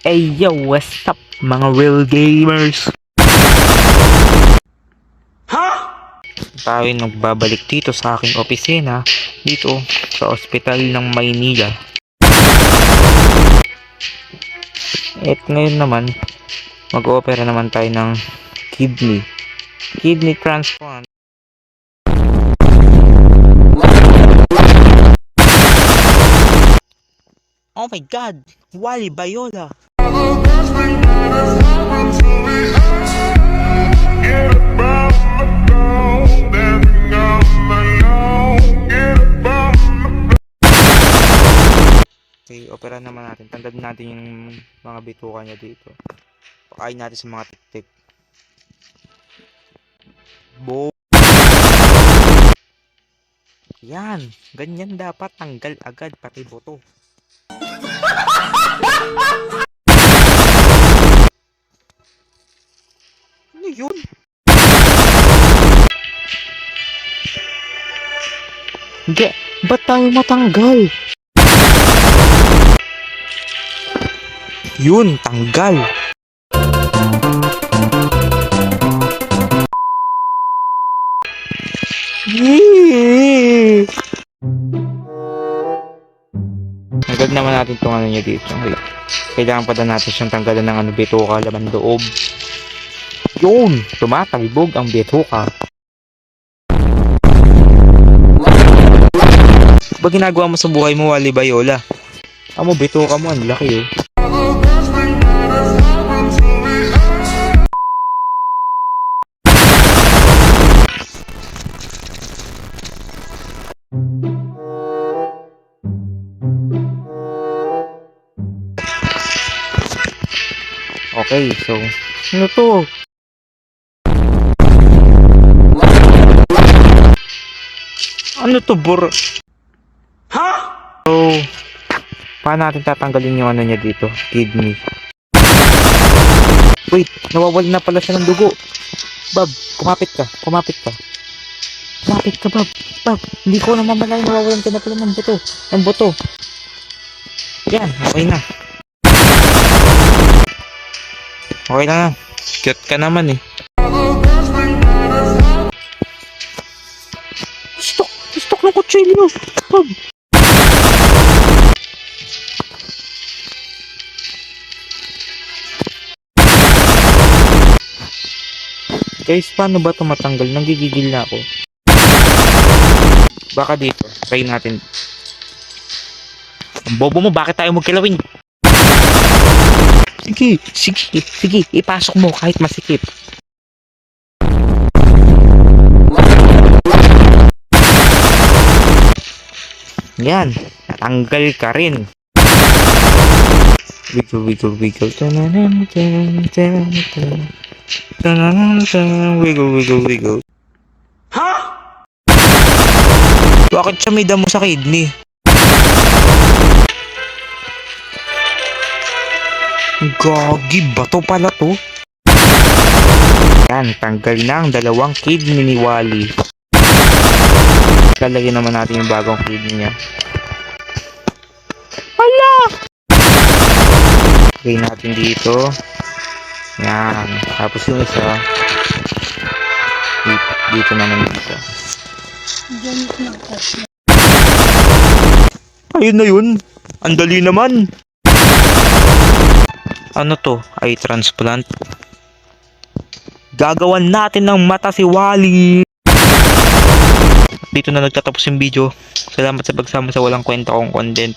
Hey yo, what's up mga real gamers? Tayo nagbabalik dito sa aking opisina dito sa ospital ng Maynila. At ngayon naman mag-opera naman tayo ng kidney transplant. Oh my god, Wally Bayola. Okay, opera naman natin. Tandaan natin yung mga bituka niya dito. Pakain natin sa mga tik-tik. Yan, ganyan dapat, tanggal agad pati buto. Ano yun? Hindi, ba't tayo matanggal? Yun, tanggal. Agad naman natin itong ano niya dito. Kailangan pa na natin siyang tanggalan ng bituka, laman loob. Yun! Tumatalbog ang bituka. Ba ginagawa mo sa buhay mo, Wally Bayola? Amo, bituka mo, ang laki eh. Okay, so ano to? Ano to, bur? Ha? So, paano natin tatanggalin yung ano niya dito? Kidney. Wait, nawawala na pala siya ng dugo. Bob, kumapit ka. Kumapit ka, Bob. Bob, hindi ko namamalay, nawawalan ka na pala ng buto. Ng buto. Yan, okay na. Okay na. Cute ka naman eh. Stok ng kutsilyo. Bob. Guys, paano ba ito matanggal? Nanggigigil na ako. Baka dito. Try natin. Ang bobo mo, bakit tayo magkilawin? Sige, ipasok mo kahit masikip. Yan, natanggal ka rin. Wiggle. Wiggle. Ha? Bakit siya may damo sa kidney? Gagi, bato pala to. Yan, tanggal na ang dalawang kidney ni Wally. Lalagyan naman natin yung bagong kidney niya. Hala! Lagay natin dito. Yan. Tapos yung isa dito naman dito. Ayun na yun. Ang dali naman. Ano to? Eye transplant. Gagawan natin ng mata si Wally. Dito na nagtatapos yung video. Salamat sa pagsama sa walang kwenta kong content.